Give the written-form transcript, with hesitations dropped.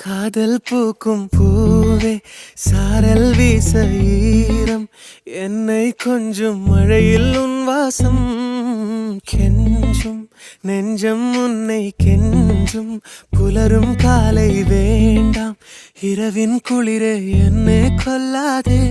காதல் பூக்கும் பூவே சாரல் வீச ஈரம் என்னை கொஞ்சம் மழையில் உன் வாசம் கெஞ்சும் நெஞ்சம் உன்னை கெஞ்சும் புலரும் காலை வேண்டாம் இரவின் குளிரே என்னை கொல்லாதே